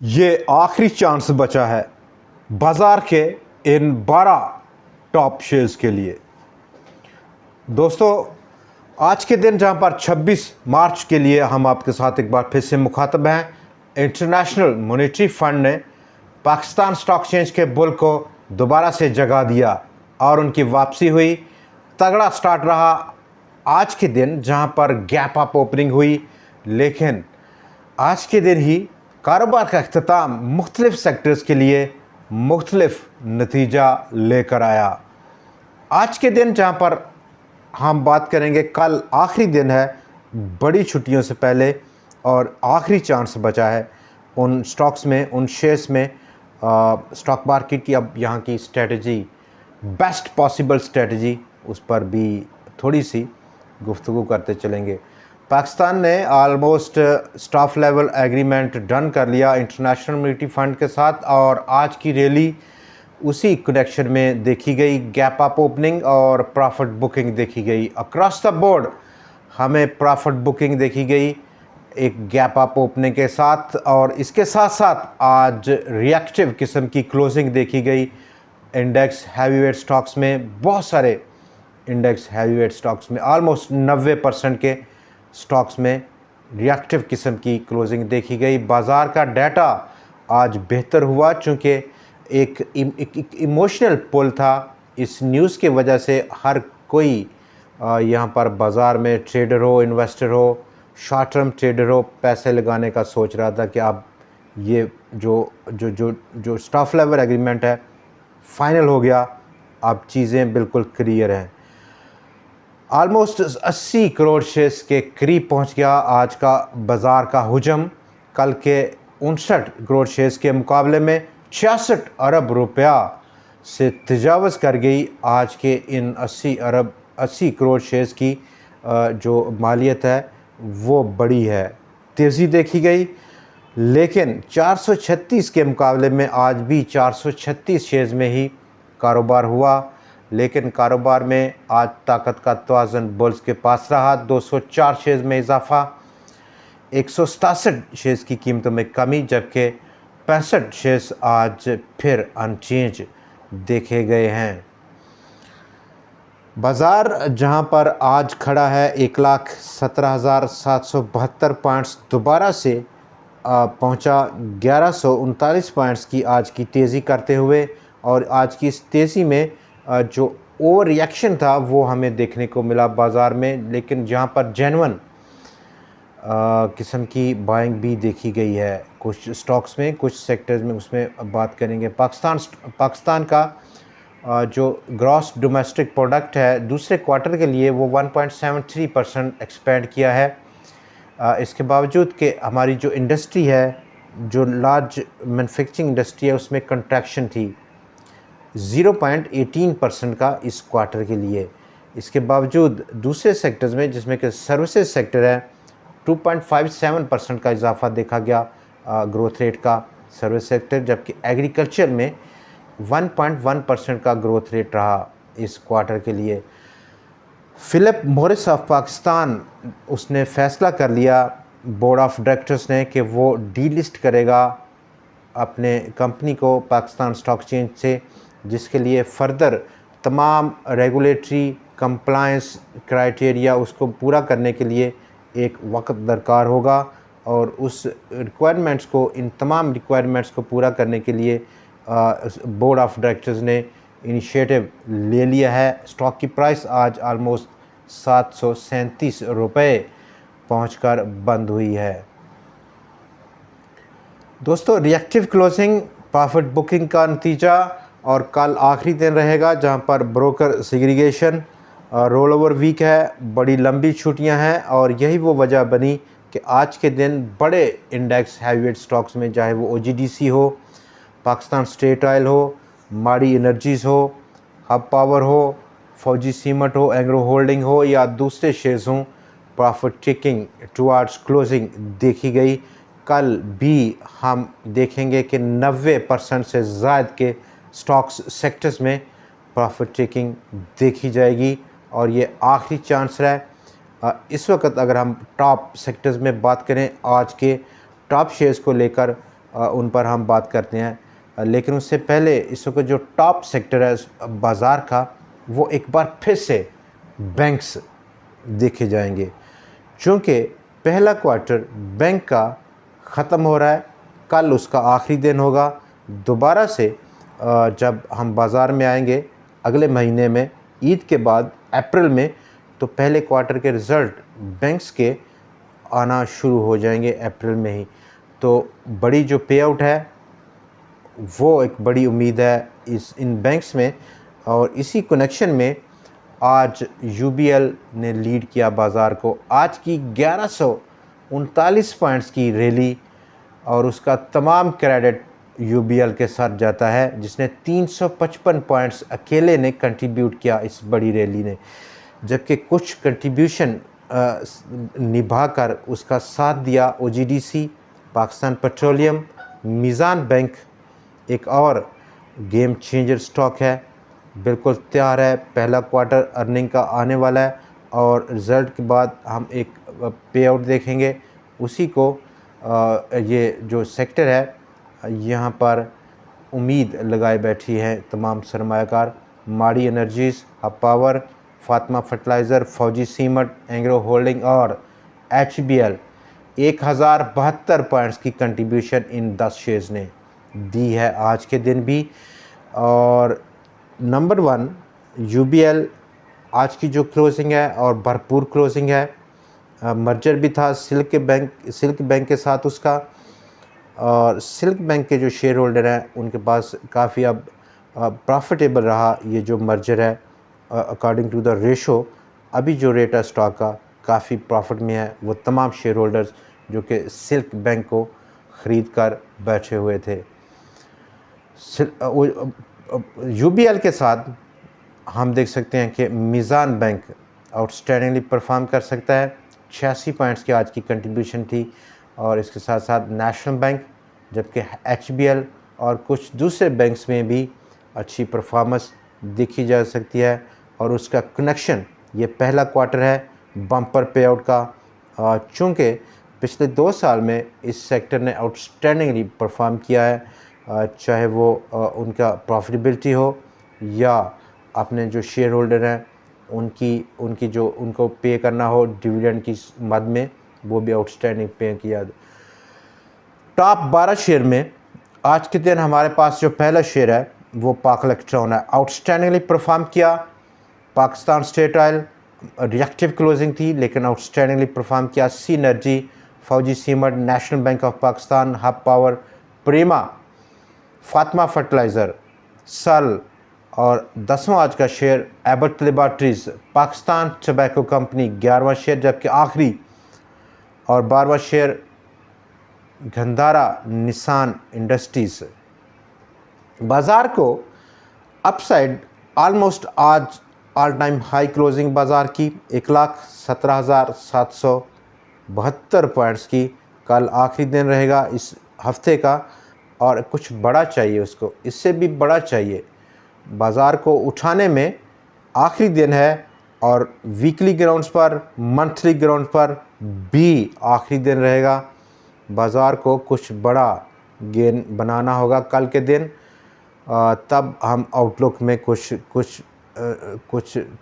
ये आखिरी चांस बचा है बाज़ार के इन 12 टॉप शेयर्स के लिए। दोस्तों, आज के दिन जहां पर 26 मार्च के लिए हम आपके साथ एक बार फिर से मुखातब हैं, इंटरनेशनल मॉनेटरी फंड ने पाकिस्तान स्टॉक एक्सचेंज के बुल को दोबारा से जगा दिया और उनकी वापसी हुई। तगड़ा स्टार्ट रहा आज के दिन जहां पर गैप अप ओपनिंग हुई, लेकिन आज के दिन ही कारोबार का अख्ताम मुख्तलिफ सेक्टर्स के लिए मुख्तलिफ नतीजा लेकर आया। आज के दिन जहां पर हम बात करेंगे, कल आखिरी दिन है बड़ी छुट्टियों से पहले और आखिरी चांस बचा है उन स्टॉक्स में, उन शेयर्स में। स्टॉक मार्केट की अब यहाँ की स्ट्रेटजी, बेस्ट पॉसिबल स्ट्रेटजी, उस पर भी थोड़ी सी गुफ्तगू करते चलेंगे। पाकिस्तान ने almost staff level agreement done कर लिया इंटरनेशनल मॉनेटरी फंड के साथ और आज की रैली उसी कनेक्शन में देखी गई। गैप अप ओपनिंग और प्रॉफिट बुकिंग देखी गई अक्रॉस द बोर्ड। हमें प्रॉफिट बुकिंग देखी गई एक गैप अप ओपनिंग के साथ और इसके साथ साथ आज रिएक्टिव किस्म की क्लोजिंग देखी गई। इंडेक्स हैवीवेट स्टॉक्स में, बहुत सारे इंडेक्स हैवीवेट स्टॉक्स में ऑलमोस्ट 90% के स्टॉक्स में रिएक्टिव किस्म की क्लोजिंग देखी गई। बाज़ार का डाटा आज बेहतर हुआ चूँकि एक इमोशनल पुल था। इस न्यूज़ की वजह से हर कोई यहाँ पर बाज़ार में ट्रेडर हो, इन्वेस्टर हो, शॉर्ट टर्म ट्रेडर हो, पैसे लगाने का सोच रहा था कि अब ये जो स्टाफ लेवल एग्रीमेंट है फाइनल हो गया, अब चीज़ें बिल्कुल क्लियर हैं। ऑलमोस्ट 80 करोड़ शेयर्स के करीब पहुंच गया आज का बाज़ार का हुजम। कल के 59 करोड़ शेयर्स के मुकाबले में 66 अरब रुपया से तजावज़ कर गई आज के इन 80 करोड़ शेयर्स की जो मालियत है वो बड़ी है। तेज़ी देखी गई, लेकिन 436 के मुकाबले में आज भी 436 शेयर्स में ही कारोबार हुआ, लेकिन कारोबार में आज ताकत का तवाज़ुन बुल्स के पास रहा। 204 शेयर्स में इजाफा, 167 शेयर्स की कीमतों में कमी, जबकि 65 शेयर्स आज फिर अनचेंज देखे गए हैं। बाज़ार जहां पर आज खड़ा है 1,17,772 पॉइंट्स, दोबारा से पहुंचा 1139 पॉइंट्स की आज की तेज़ी करते हुए, और आज की इस तेज़ी में जो ओवर रिएक्शन था वो हमें देखने को मिला बाज़ार में, लेकिन जहां पर जेन्युइन किस्म की बाइंग भी देखी गई है कुछ स्टॉक्स में, कुछ सेक्टर्स में, उसमें बात करेंगे। पाकिस्तान का जो ग्रॉस डोमेस्टिक प्रोडक्ट है दूसरे क्वार्टर के लिए वो 1.73% एक्सपेंड किया है। इसके बावजूद कि हमारी जो इंडस्ट्री है, जो लार्ज मैन्युफैक्चरिंग इंडस्ट्री है, उसमें कंट्रैक्शन थी 0.18% का इस क्वार्टर के लिए। इसके बावजूद दूसरे सेक्टर्स में, जिसमें कि सर्विसेज सेक्टर है, 2.57% का इजाफा देखा गया ग्रोथ रेट का सर्विस सेक्टर, जबकि एग्रीकल्चर में 1.1% का ग्रोथ रेट रहा इस क्वार्टर के लिए। फिलिप मॉरिस ऑफ पाकिस्तान, उसने फ़ैसला कर लिया बोर्ड ऑफ डायरेक्टर्स ने कि वो डीलिस्ट करेगा अपने कंपनी को पाकिस्तान स्टॉक एक्सचेंज से, जिसके लिए फ़र्दर तमाम रेगुलेटरी कंप्लायंस क्राइटेरिया उसको पूरा करने के लिए एक वक्त दरकार होगा, और उस रिक्वायरमेंट्स को, इन तमाम रिक्वायरमेंट्स को पूरा करने के लिए बोर्ड ऑफ डायरेक्टर्स ने इनिशिएटिव ले लिया है। स्टॉक की प्राइस आज आलमोस्ट 737 रुपये पहुँचकर बंद हुई है। दोस्तों, रिएक्टिव क्लोजिंग, प्रॉफिट बुकिंग का नतीजा, और कल आखिरी दिन रहेगा जहां पर broker segregation, roll over week है, बड़ी लंबी छुट्टियां हैं, और यही वो वजह बनी कि आज के दिन बड़े इंडेक्स हैवीवेट स्टॉक्स में, चाहे वो OGDC हो, पाकिस्तान स्टेट ऑयल हो, माड़ी एनर्जीज़ हो, हब पावर हो, फौजी सीमेंट हो, एंग्रो होल्डिंग हो, या दूसरे शेयर्स हों, प्रॉफिट टेकिंग टुवार्ड्स क्लोजिंग देखी गई। कल भी हम देखेंगे कि 90% से ज़्यादा के स्टॉक्स सेक्टर्स में प्रॉफिट टेकिंग देखी जाएगी, और ये आखिरी चांस है। इस वक्त अगर हम टॉप सेक्टर्स में बात करें, आज के टॉप शेयर्स को लेकर उन पर हम बात करते हैं। लेकिन उससे पहले इस वक्त जो टॉप सेक्टर है बाज़ार का, वो एक बार फिर से बैंक्स देखे जाएंगे, चूँकि पहला क्वार्टर बैंक का ख़त्म हो रहा है, कल उसका आखिरी दिन होगा। दोबारा से जब हम बाज़ार में आएंगे अगले महीने में, ईद के बाद अप्रैल में, तो पहले क्वार्टर के रिज़ल्ट बैंक्स के आना शुरू हो जाएंगे अप्रैल में ही। तो बड़ी जो पे आउट है वो एक बड़ी उम्मीद है इन बैंक्स में। और इसी कनेक्शन में आज यूबीएल ने लीड किया बाज़ार को। आज की 1139 पॉइंट्स की रैली और उसका तमाम क्रेडिट यूबीएल के साथ जाता है, जिसने 355 पॉइंट्स अकेले ने कंट्रीब्यूट किया इस बड़ी रैली ने। जबकि कुछ कंट्रीब्यूशन निभाकर उसका साथ दिया ओजीडीसी, पाकिस्तान पेट्रोलियम, मीज़ान बैंक एक और गेम चेंजर स्टॉक है, बिल्कुल तैयार है। पहला क्वार्टर अर्निंग का आने वाला है और रिज़ल्ट के बाद हम एक पे आउट देखेंगे। उसी को ये जो सेक्टर है यहाँ पर उम्मीद लगाए बैठी है तमाम सरमायाकार। माड़ी energies, hub power, Fatima fertiliser, फौजी सीमेंट, एंग्रो होल्डिंग और HBL 1072 पॉइंट्स की कंट्रीब्यूशन इन 10 शेयर्स ने दी है आज के दिन भी। और नंबर 1 यूबीएल आज की जो क्लोजिंग है और भरपूर क्लोजिंग है। मर्जर भी था सिल्क बैंक के साथ उसका, और सिल्क बैंक के जो शेयर होल्डर हैं उनके पास काफ़ी अब प्रॉफिटेबल रहा ये जो मर्जर है। अकॉर्डिंग टू द रेशो अभी जो रेट है स्टॉक का काफ़ी प्रॉफिट में है वो तमाम शेयर होल्डर्स जो कि सिल्क बैंक को ख़रीद कर बैठे हुए थे। यूबीएल के साथ हम देख सकते हैं कि मीज़ान बैंक आउटस्टैंडिंगली परफॉर्म कर सकता है। 86 पॉइंट्स की आज की कंट्रीब्यूशन थी। और इसके साथ साथ नेशनल बैंक, जबकि HBL और कुछ दूसरे बैंक्स में भी अच्छी परफॉर्मेंस देखी जा सकती है। और उसका कनेक्शन ये पहला क्वार्टर है बम्पर पे आउट का, चूँकि पिछले 2 साल में इस सेक्टर ने आउटस्टैंडिंगली परफॉर्म किया है, चाहे वो उनका प्रॉफिटेबिलिटी हो या अपने जो शेयर होल्डर हैं उनकी जो उनको पे करना हो डिविडेंड की मद में, वो भी आउटस्टैंडिंग पे किया। टॉप 12 शेयर में आज के दिन हमारे पास जो पहला शेयर है वो पाक इलेक्ट्रॉन है, आउटस्टैंडिंगली परफॉर्म किया। Pakistan state oil reactive closing थी लेकिन आउटस्टैंडिंगली परफॉर्म किया। C energy, Fauji cement, national bank of Pakistan, Hub power, प्रीमा, फातिमा फर्टिलाइज़र, सल और 10वां आज का share Abbott laboratories, Pakistan tobacco company 11वां शेयर, जबकि आखिरी और 12वां शेयर गंधारा निसान इंडस्ट्रीज़। बाज़ार को अपसाइड ऑलमोस्ट आज ऑल टाइम हाई क्लोजिंग बाज़ार की 1,17,772 पॉइंट्स की। कल आखिरी दिन रहेगा इस हफ्ते का और कुछ बड़ा चाहिए उसको, इससे भी बड़ा चाहिए बाज़ार को उठाने में। आखिरी दिन है और वीकली ग्राउंड्स पर, मंथली ग्राउंड पर भी आखिरी दिन रहेगा। बाज़ार को कुछ बड़ा गेन बनाना होगा कल के दिन, तब हम आउटलुक में कुछ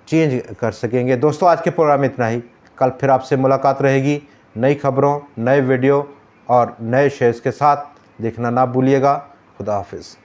चेंज कर सकेंगे। दोस्तों आज के प्रोग्राम में इतना ही। कल फिर आपसे मुलाकात रहेगी नई खबरों, नए वीडियो और नए शेयर्स के साथ। देखना ना भूलिएगा। खुदा हाफिज़।